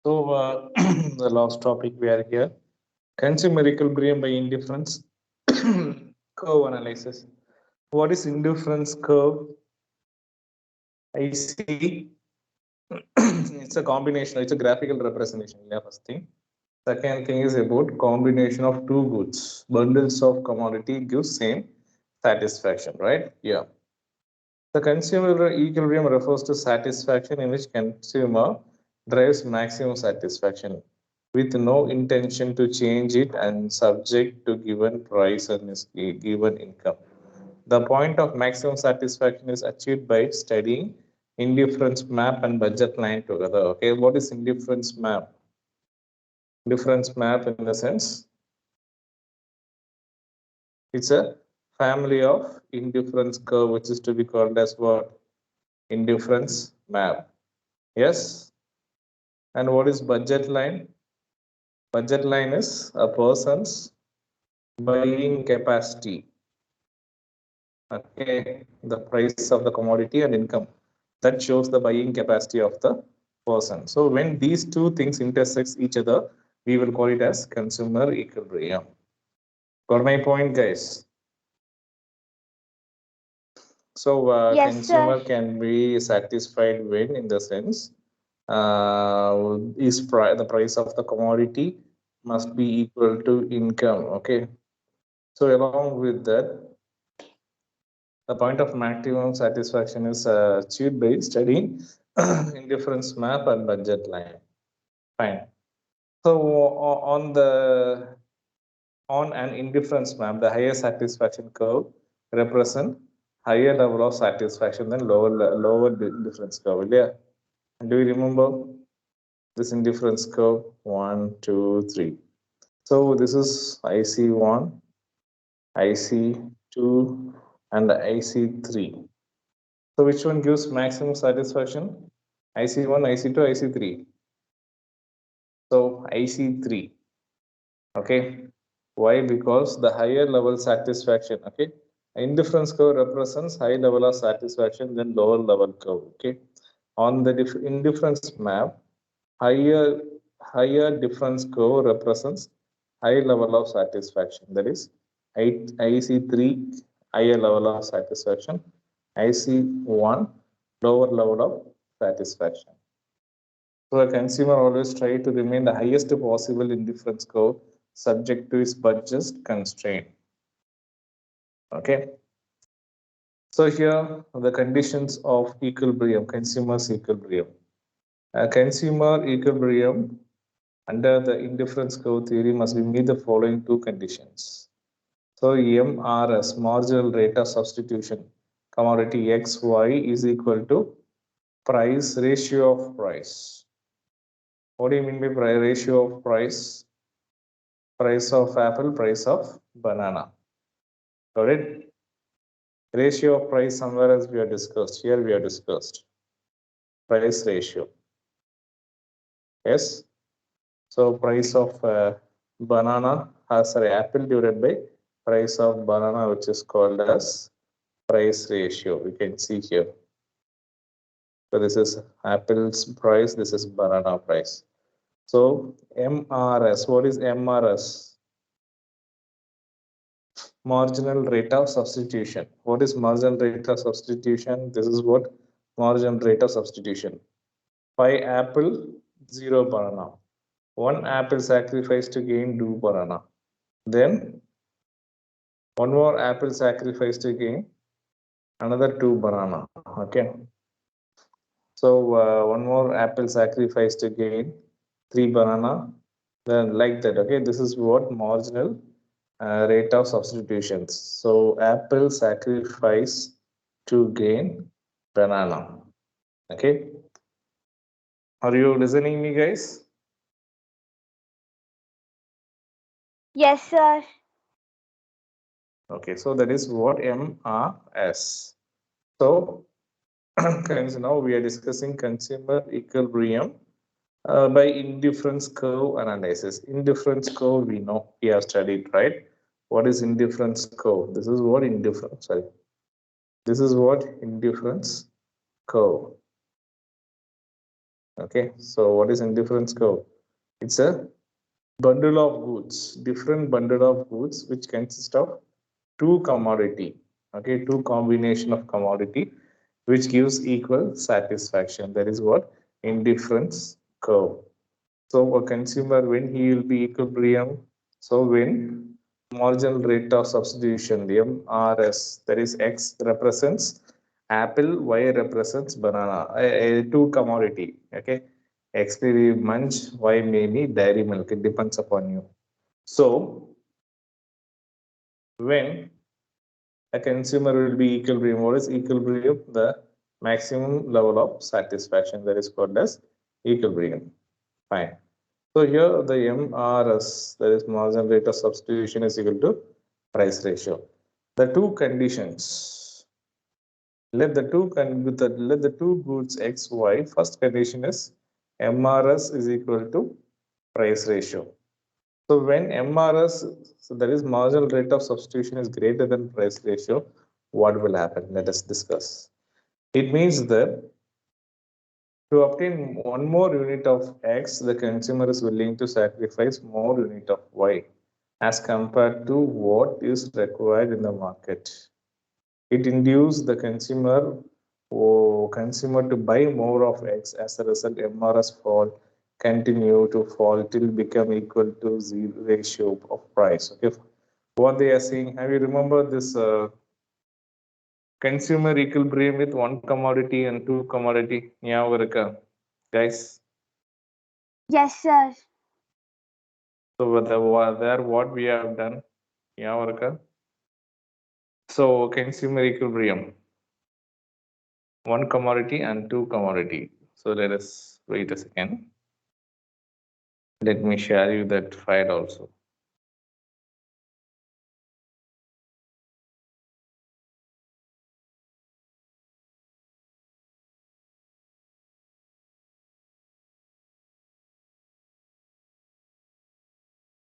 So, the last topic we are here, consumer equilibrium by indifference curve analysis. What is indifference curve? I see it's a combination, it's a graphical representation. Yeah, first thing. Second thing is about combination of two goods. Bundles of commodity gives same satisfaction, right? Yeah. The consumer equilibrium refers to satisfaction in which consumer drives maximum satisfaction with no intention to change it and subject to given price and given income. The point of maximum satisfaction is achieved by studying indifference map and budget line together. Okay, what is indifference map? Indifference map in the sense it's a family of indifference curve which is to be called as what? Indifference map. Yes. And what is budget line? Budget line is a person's buying capacity. Okay, the price of the commodity and income that shows the buying capacity of the person. So when these two things intersect each other, we will call it as consumer equilibrium. Got my point, guys? So Yes, sir. consumer can be satisfied when, in the sense, the price of the commodity must be equal to income. Okay. So along with that, the point of maximum satisfaction is achieved by studying indifference map and budget line. Fine. So on an indifference map, the higher satisfaction curve represent higher level of satisfaction than lower difference curve. Yeah. Do you remember this indifference curve? 1, 2, 3. So this is IC1, IC2, and IC3. So which one gives maximum satisfaction? IC1, IC2, IC3. So IC3. Okay. Why? Because the higher level satisfaction. Okay. Indifference curve represents high level of satisfaction than lower level curve. Okay. On the indifference map, higher difference curve represents high level of satisfaction. That is IC3 higher level of satisfaction, IC1 lower level of satisfaction. So a consumer always try to remain the highest possible indifference curve subject to his budget constraint. Okay. So here are the conditions of equilibrium, consumer's equilibrium. A consumer equilibrium under the indifference curve theory must be meet the following two conditions. So MRS, marginal rate of substitution, commodity XY is equal to price ratio of price. What do you mean by ratio of price? Price of apple, price of banana. Got it? Ratio of price somewhere else we have discussed. Here we have discussed price ratio. Yes. So price of banana apple divided by price of banana, which is called as price ratio. We can see here. So this is apple's price. This is banana price. So MRS. What is MRS? Marginal rate of substitution. What is marginal rate of substitution? This is what marginal rate of substitution. 5 apple, 0 banana. 1 apple sacrifice to gain 2 banana. Then one more apple sacrifice to gain another 2 banana. Okay. So one more apple sacrifice to gain 3 banana. Then like that. Okay. This is what marginal rate of substitutions. So apple sacrifice to gain banana. Okay. Are you listening me, guys? Yes, sir. Okay. So that is what MRS. So now we are discussing consumer equilibrium by indifference curve analysis. Indifference curve we know we have studied, right? What is indifference curve? This is what indifference. Sorry, this is what indifference curve. Okay, so what is indifference curve? It's a bundle of goods, different bundle of goods which consist of two commodity. Okay, two combination of commodity which gives equal satisfaction. That is what indifference curve. So a consumer, when he will be equilibrium, so when marginal rate of substitution, the MRS, that is X represents apple, Y represents banana, two commodity. Okay, X may be munch, Y may be dairy milk. It depends upon you. So when a consumer will be equilibrium, what is equilibrium? The maximum level of satisfaction, that is called as equilibrium. Fine. So here the MRS, that is marginal rate of substitution, is equal to price ratio. The two conditions. Let the two goods X, Y. First condition is MRS is equal to price ratio. So when MRS, so that is marginal rate of substitution, is greater than price ratio, what will happen? Let us discuss. It means that to obtain one more unit of X, the consumer is willing to sacrifice more unit of Y as compared to what is required in the market. It induces the consumer to buy more of X. As a result, MRS continue to fall till become equal to zero ratio of price. Okay, what they are saying. Have you remember this consumer equilibrium with one commodity and two commodity? ஞாபகம் இருக்கா guys? Yes, sir. So there what we have done, ஞாபகம் இருக்கா? So consumer equilibrium, one commodity and two commodity. So let us wait a second. Let me share you that file also.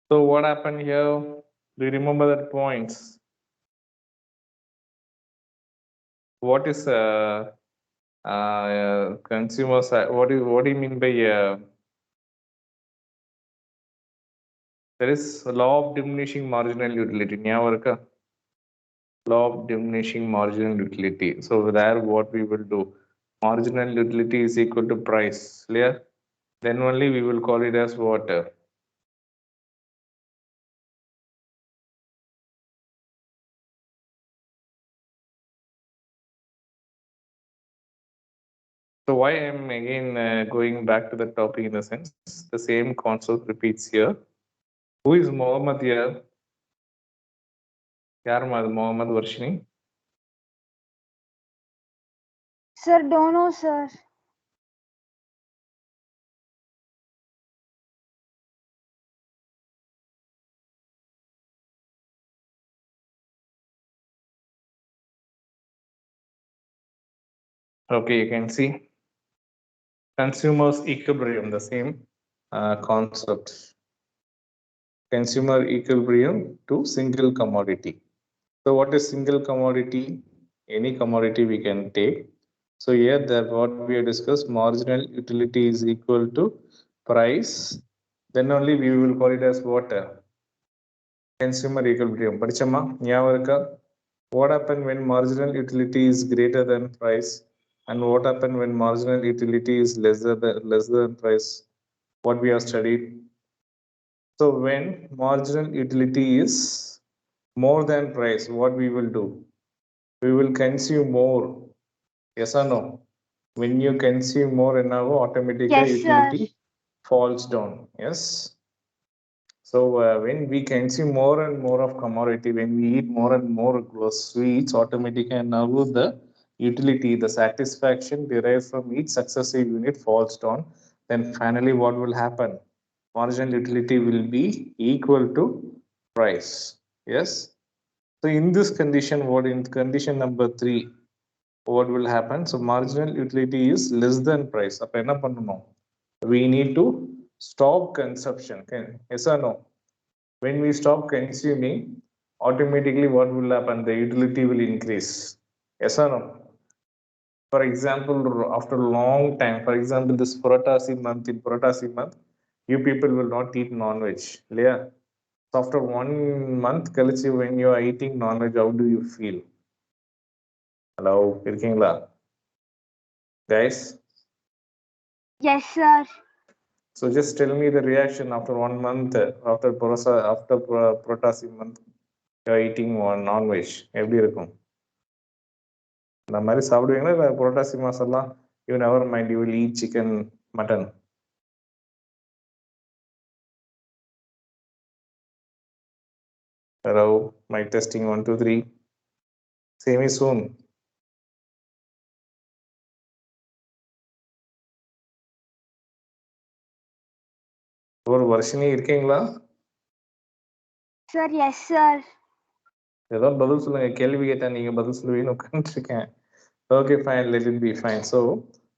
So what happened here? Do you remember that points? What is consumer side? What do you mean by there is a law of diminishing marginal utility? ஞாபகம் இருக்கா? Law of diminishing marginal utility. So there what we will do? Marginal utility is equal to price. Clear? Then only we will call it as what? So why I'm again going back to the topic in the sense the same concept repeats here. Who is Mohammed here? யாருமா அது Mohammed Varshini? Sir, don't know, sir. Okay, you can see consumers equilibrium, the same concept. Consumer equilibrium to single commodity. So what is single commodity? Any commodity we can take. So here that what we have discussed, marginal utility is equal to price. Then only we will call it as what? Consumer equilibrium. படிச்சமா ஞாபகம் இருக்கா? What happen when marginal utility is greater than price? And what happen when marginal utility is less than price? What we have studied. So when marginal utility is more than price, what we will do? We will consume more. Yes or no? When you consume more, automatically Yes, utility sir. falls down. Yes. So when we consume more and more of commodity, when we eat more and more sweets, automatically and now the utility, the satisfaction derived from each successive unit falls down. Then finally, what will happen? Marginal utility will be equal to price. Yes. So in this condition, what in condition number 3, what will happen? So marginal utility is less than price. அப்ப என்ன பண்ணணும்? We need to stop consumption. Yes or no? When we stop consuming, automatically what will happen? The utility will increase. Yes or no? For example, after a long time, for example, this Puratasi month, in Puratasi month, you people will not eat non-veg. Yeah. So after 1 month, Kalichi, when you are eating non-veg, how do you feel? Hello, Irkingla. Guys, Yes, sir. so just tell me the reaction after 1 month, after Puratasi month, you are eating one non-veg. எப்படி இருக்கும்? இந்த மாதிரி சாப்பிடுவீங்களா இல்லை புரட்டாசி மாசம்லாம் you never mind, you will eat chicken, mutton? Hello, mic testing 1 2 3. See me soon. ஒரு வருஷனே இருக்கீங்களா? Sir, yes, sir. ஏதோ பதில் சொல்லுங்க, கேள்வி கேட்டா நீங்க பதில் சொல்லுவீங்கன்னு உட்காந்துருக்கேன். Okay, fine, let it be fine. So,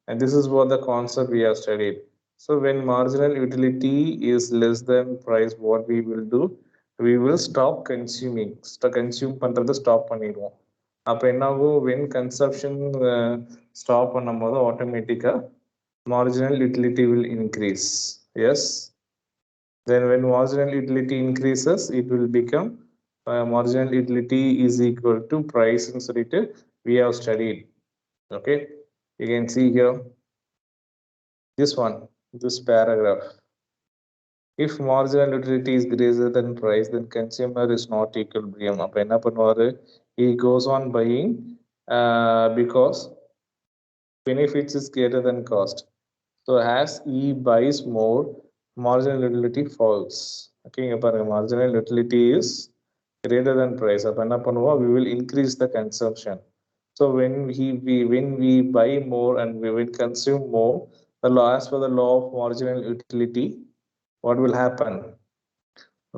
and this is what the concept we have studied. So, when marginal utility is less than price, what we will do? We will stop consuming. Consume பண்றதை stop பண்ணிடுவோம். அப்போ என்ன ஆகும்? When consumption stop பண்ணும்போது automatically marginal utility will increase. Yes. Then when marginal utility increases, it will become marginal utility is equal to price and so we have studied. Okay, you can see here this one, this paragraph. If marginal utility is greater than price, then consumer is not equilibrium. அப்ப என்ன பண்ணுவாரு? He goes on buying because benefits is greater than cost. So as he buys more, marginal utility falls. Okay, இங்க பாருங்க, marginal utility is greater than price. அப்ப என்ன பண்ணுவோம்? We will increase the consumption. So when we buy more and we will consume more, as per the law of marginal utility, what will happen?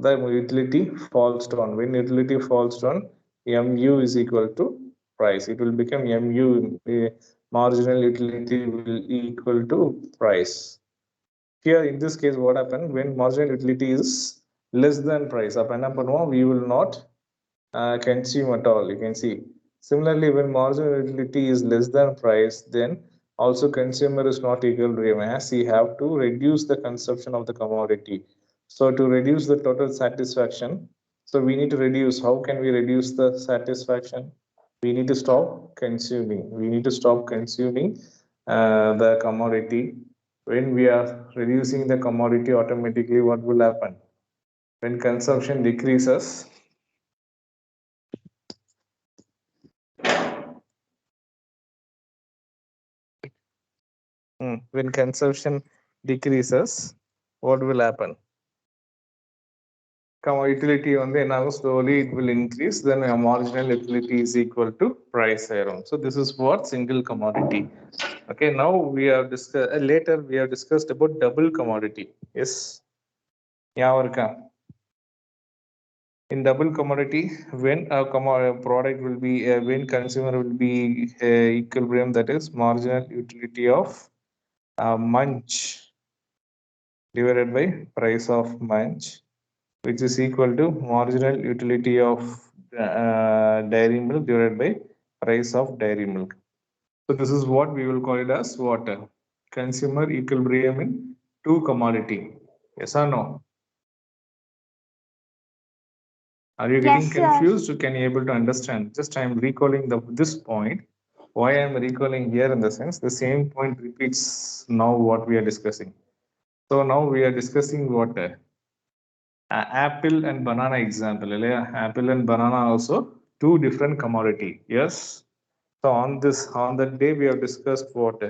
The utility falls down. When utility falls down, mu is equal to price. It will become mu, marginal utility will equal to price. Here in this case, what happened? When marginal utility is less than price, we will not consume at all. You can see. Similarly, when marginal utility is less than price, then also consumer is not equilibrium, as he have to reduce the consumption of the commodity. So to reduce the total satisfaction, so we need to reduce. How can we reduce the satisfaction? We need to stop consuming. We need to stop consuming the commodity. When we are reducing the commodity, automatically what will happen? When consumption decreases, when consumption decreases, what will happen? Utility வந்து என்ன ஆகும்? Slowly it will increase, then a marginal utility is equal to price iron. So this is what single commodity. Okay, now we have discussed later we have discussed about double commodity. Yes, ஞாபகம் இருக்கா? In double commodity, when a product will be when consumer will be equilibrium, that is marginal utility of munch divided by price of munch, which is equal to marginal utility of dairy milk divided by price of dairy milk. So this is what we will call it as what? Consumer equilibrium in two commodity. Yes or no? Are you getting confused? Can you able to understand? Just I am recalling this point. Why I am recalling here in the sense the same point repeats now what we are discussing. So now we are discussing what? Apple and banana example. Apple and banana also two different commodity. Yes. So on that day we have discussed what?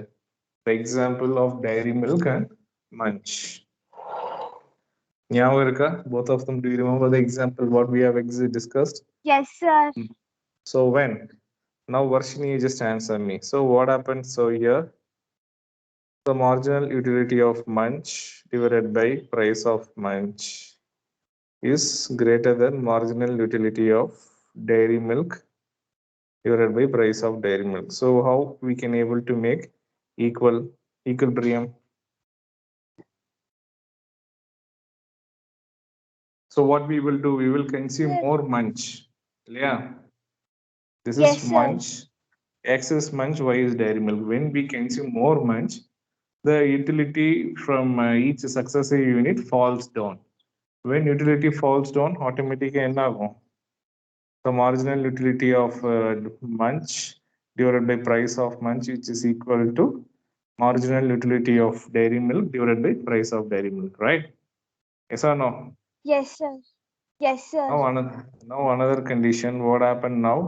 The example of dairy milk and munch. Both of them, do you remember the example what we have discussed? Yes, sir. So when? Now Varshini, you just answer me. So what happened? So here the marginal utility of munch divided by price of munch is greater than marginal utility of dairy milk divided by price of dairy milk. So how we can able to make equilibrium? So what we will do? We will consume more munch. Yeah. This is munch. X is munch, Y is dairy milk. When we consume more munch, the utility from each successive unit falls down. When utility falls down, automatically என்ன ஆகும்? The marginal utility of munch divided by price of munch, which is equal to marginal utility of dairy milk divided by price of dairy milk, right? Yes or no? Yes, sir. Yes, sir. Now another condition. What happened now?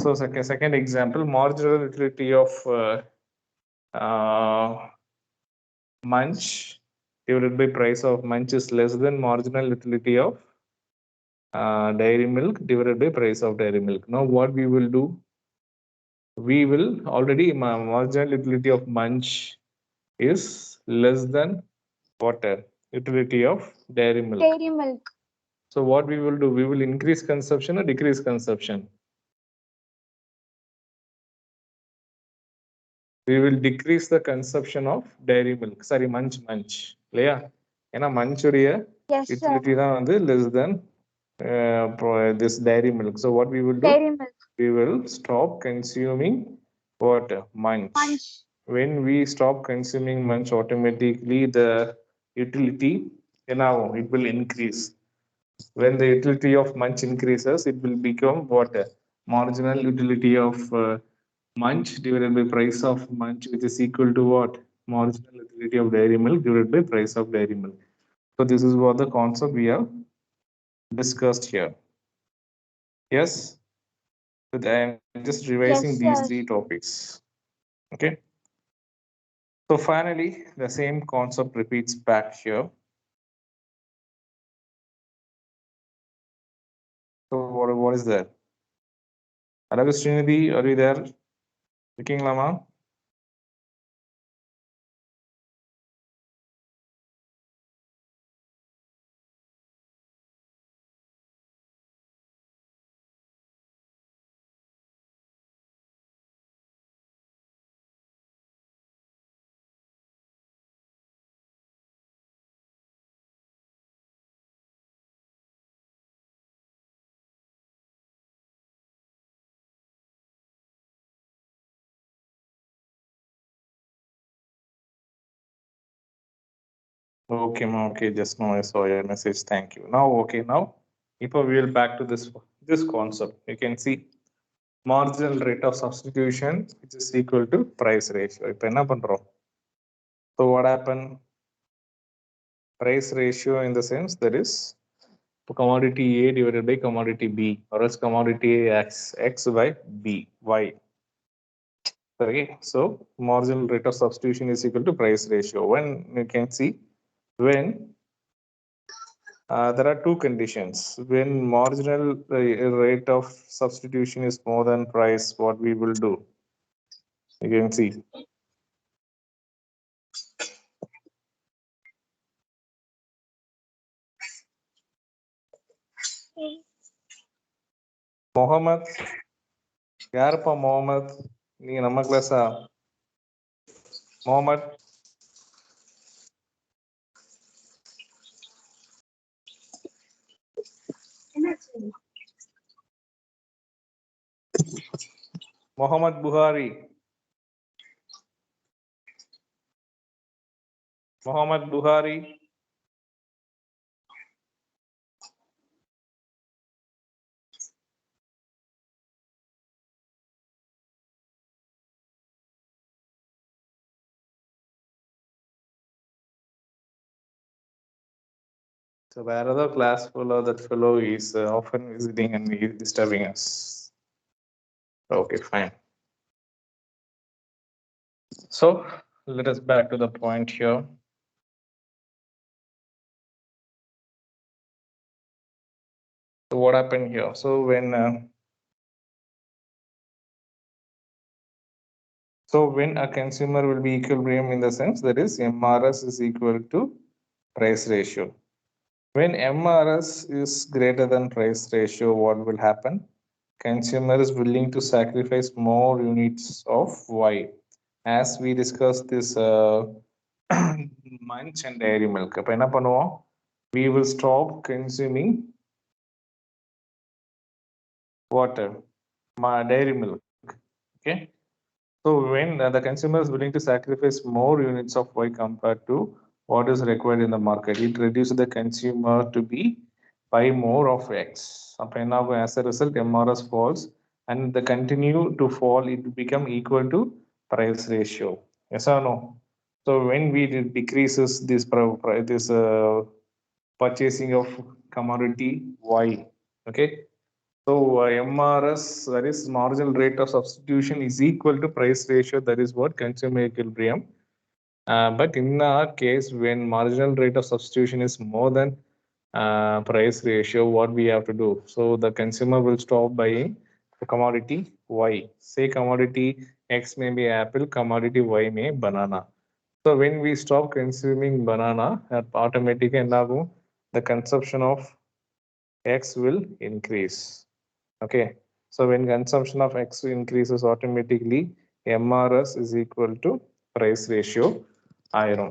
So second example, marginal utility of munch divided by price of munch is less than marginal utility of dairy milk divided by price of dairy milk. Now what we will do? We will already marginal utility of munch is less than water utility of dairy milk. Dairy milk. So what we will do? We will increase consumption or decrease consumption? We will decrease the consumption of dairy milk. Sorry, munch. இல்லையா? ஏன்னா munch உடைய Yes, sir. utility தான் வந்து less than this dairy milk. So what we will do? Dairy milk. We will stop consuming what? Munch. Munch. When we stop consuming munch, automatically the utility, it will increase. When the utility of munch increases, it will become what? Marginal utility of munch divided by price of munch, which is equal to what? Marginal utility of dairy milk divided by price of dairy milk. So this is what the concept we have discussed here. Yes, but I am just revising Yes, these sir. 3 topics. Okay. So finally, the same concept repeats back here. So what is that? Alaga Srinidhi, are you there? Looking Lama? Okay, ma. Okay, just now I saw your message. Thank you. Now, okay, now if we will back to this concept, you can see marginal rate of substitution, which is equal to price ratio. இப்போ என்ன பண்றோம்? So what happened? Price ratio in the sense that is commodity A divided by commodity B, or else commodity A X by B Y. Okay, so marginal rate of substitution is equal to price ratio. When you can see when there are 2 conditions. When marginal rate of substitution is more than price, what we will do? You can see. Mohammed, யாருப்பா Mohammed? நீங்க நம்ம கிளாஸா? Mohammed. Mohammed Buhari. Mohammed Buhari. So where other class fellow, that fellow is often visiting and disturbing us. Okay, fine. So let us back to the point here. So what happened here? So when a consumer will be equilibrium in the sense that is MRS is equal to price ratio. When MRS is greater than price ratio, what will happen? Consumer is willing to sacrifice more units of Y. As we discussed this munch and dairy milk. அப்ப என்ன பண்ணுவோம்? We will stop consuming water, dairy milk. Okay. So when the consumer is willing to sacrifice more units of Y compared to what is required in the market, it reduces the consumer to be buy more of X. அப்ப என்ன ஆகும்? As a result, MRS falls and the continue to fall, it become equal to price ratio. Yes or no? So when we decreases this this purchasing of commodity Y, okay. So MRS, that is marginal rate of substitution, is equal to price ratio. That is what consumer equilibrium. But in our case, when marginal rate of substitution is more than price ratio, what we have to do? So the consumer will stop buying the commodity Y. Say commodity X may be apple, commodity Y may banana. So when we stop consuming banana, automatically the consumption of X will increase. Okay, so when consumption of X increases automatically, MRS is equal to price ratio iron.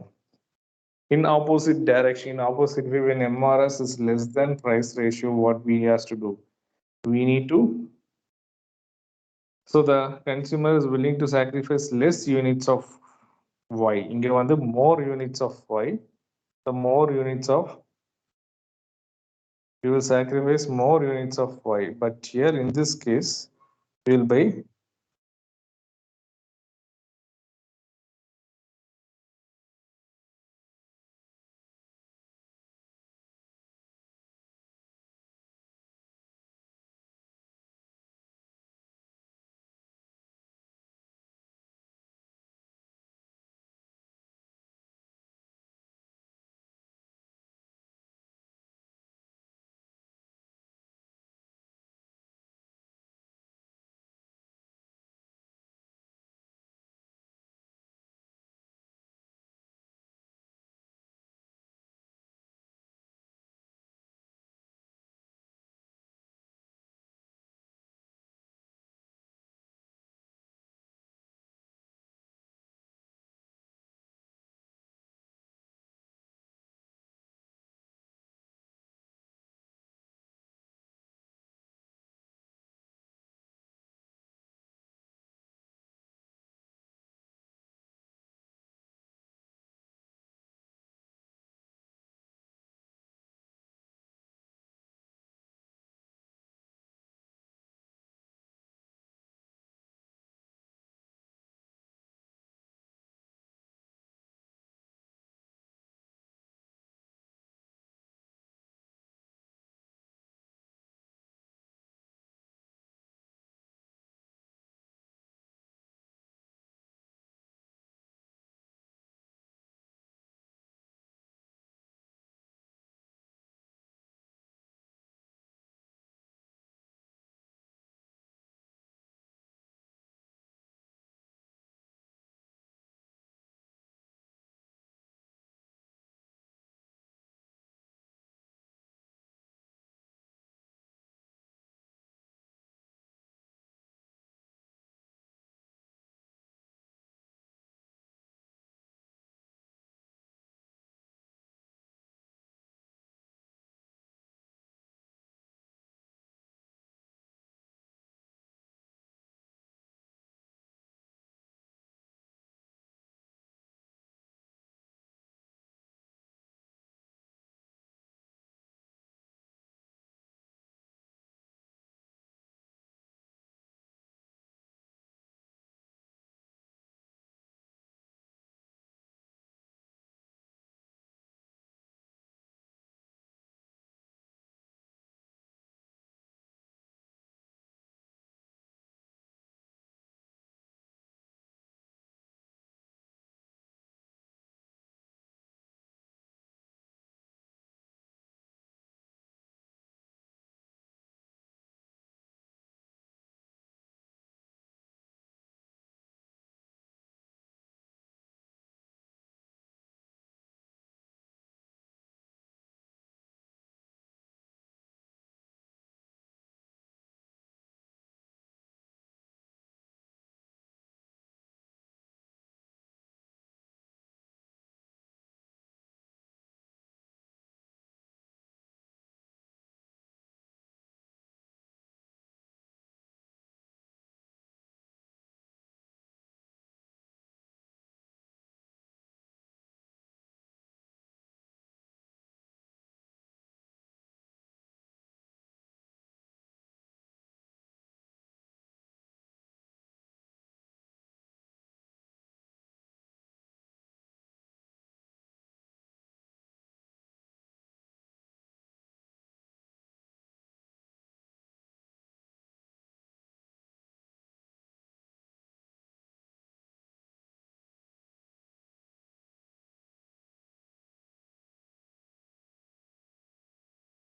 In opposite direction, opposite way, when MRS is less than price ratio, what we has to do? We need to, so the consumer is willing to sacrifice less units of Y. இங்க வந்து more units of Y. The more units of, we will sacrifice more units of Y. But here in this case, we will buy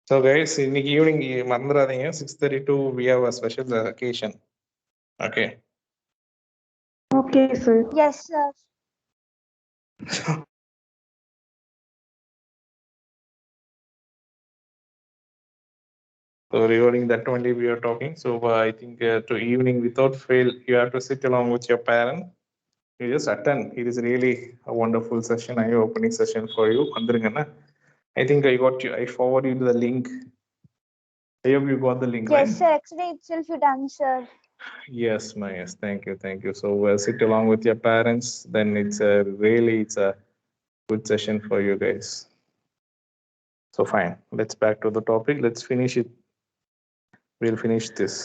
So guys, in the evening, மறந்துடாதீங்க 6:32 we have a special occasion. Okay. Okay, sir. Yes, sir. So regarding that only we are talking. So I think to evening without fail, you have to sit along with your parent. You just attend. It is really a wonderful session, eye opening session for you. வந்துருங்கண்ணா. I think I got you. I forward you the link. I hope you got the link, Yes, right? sir. Actually, itself you done, sir. Yes, Mayas. Thank you. Thank you. So sit along with your parents. Then it's a really it's a good session for you guys. So fine. Let's back to the topic. Let's finish it. We'll finish this.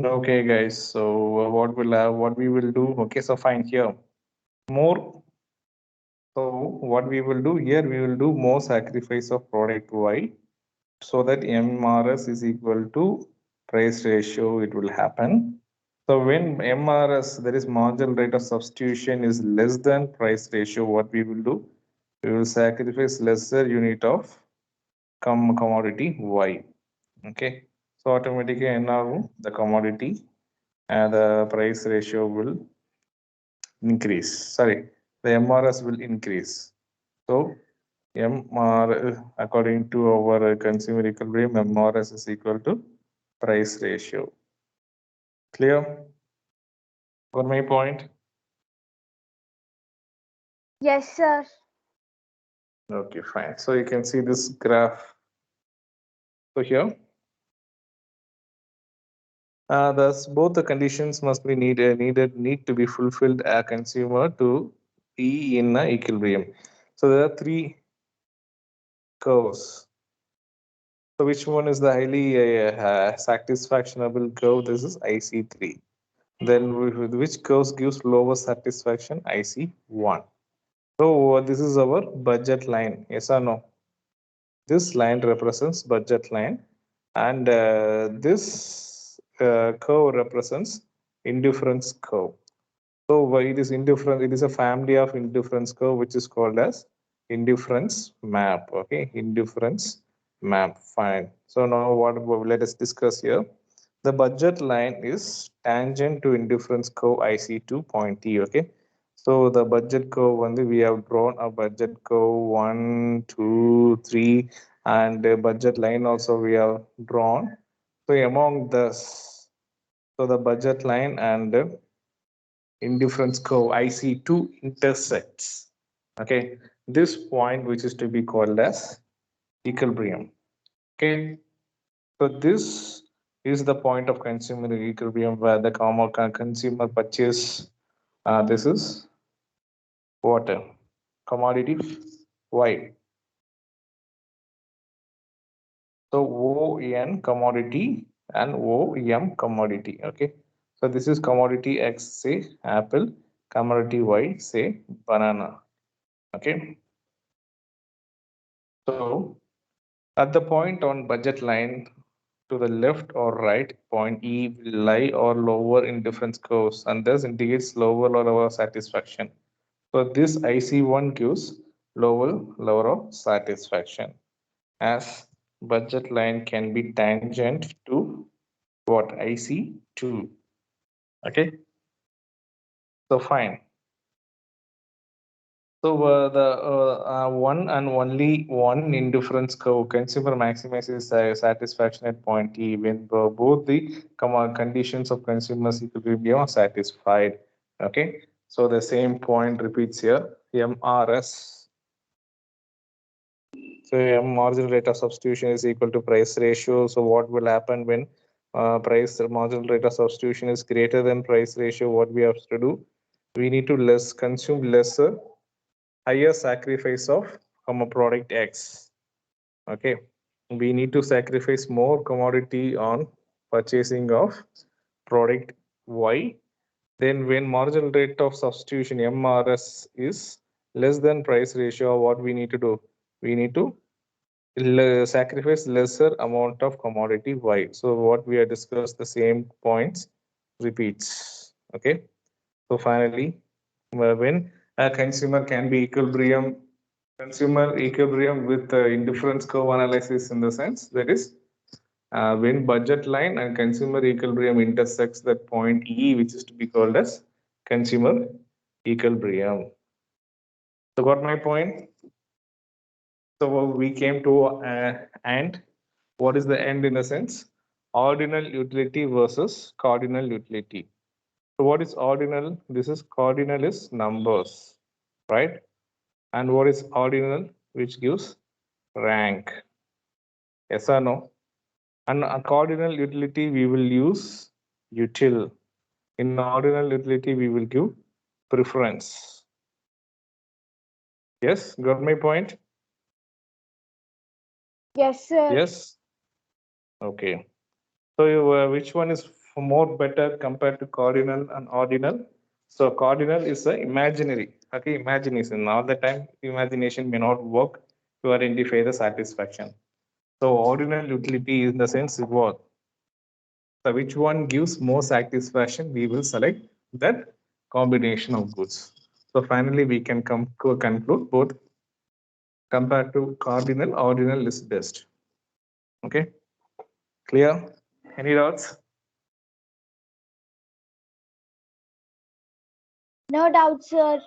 Okay, guys. So what we will do? Okay, so fine here. More. So what we will do here, we will do more sacrifice of product Y, so that MRS is equal to price ratio. It will happen. So when MRS, there is marginal rate of substitution, is less than price ratio, what we will do? We will sacrifice lesser unit of commodity Y. Okay. So automatically now the commodity and the price ratio will increase. Sorry, the MRS will increase. So MR, according to our consumer equilibrium, MRS is equal to price ratio. Clear? Got my point? Yes, sir. Okay, fine. So you can see this graph. So here, thus both the conditions must be need to be fulfilled a consumer to be in a equilibrium. So there are three curves. So which one is the highly satisfactionable curve? This is IC3. Then which curve gives lower satisfaction? IC1. So this is our budget line. Yes or no? This line represents budget line, and this curve represents indifference curve. So why it is indifferent? It is a family of indifference curve which is called as indifference map. Okay, indifference map. Fine. So now what let us discuss here. The budget line is tangent to indifference curve IC2 point T. Okay. So the budget curve we have drawn a budget curve 1, 2, 3, and the budget line also we have drawn. So among this, so the budget line and indifference curve IC2 intersects. Okay, this point which is to be called as equilibrium. Okay, so this is the point of consumer equilibrium where the consumer purchase. This is water commodity Y. So ON commodity and OM commodity. Okay, so this is commodity X, say apple, commodity Y, say banana. Okay, so at the point on budget line to the left or right, point E will lie or lower in difference curves and thus indicates lower or lower satisfaction. So this IC1 gives lower of satisfaction, as budget line can be tangent to what? IC2. Okay, so fine. So the one and only one indifference curve, consumer maximizes satisfaction at point E when both the conditions of consumer's equilibrium are satisfied. Okay, so the same point repeats here. MRS. So marginal rate of substitution is equal to price ratio. So what will happen when price marginal rate of substitution is greater than price ratio, what we have to do? We need to consume lesser, higher sacrifice of product X. Okay, we need to sacrifice more commodity on purchasing of product Y. Then when marginal rate of substitution MRS is less than price ratio, what we need to do? We need to sacrifice lesser amount of commodity Y. So what we have discussed, the same points repeats. Okay. So finally, when a consumer can be consumer equilibrium with indifference curve analysis, in the sense that is when budget line and consumer equilibrium intersects that point E, which is to be called as consumer equilibrium. So got my point? So we came to and what is the end in a sense? Ordinal utility versus cardinal utility. So what is ordinal? This is cardinal is numbers, right? And what is ordinal, which gives rank? Yes or no? And a cardinal utility we will use util. In ordinal utility we will give preference. Yes, got my point? Yes, sir. Yes. Okay. So which one is more better compared to cardinal and ordinal? So cardinal is a imaginary. Okay, imagination. All the time imagination may not work to identify the satisfaction. So ordinal utility in the sense it what? So which one gives more satisfaction? We will select that combination of goods. So finally we can come to conclude both compared to cardinal, ordinal is best. Okay, clear? Any doubts? No doubt, sir.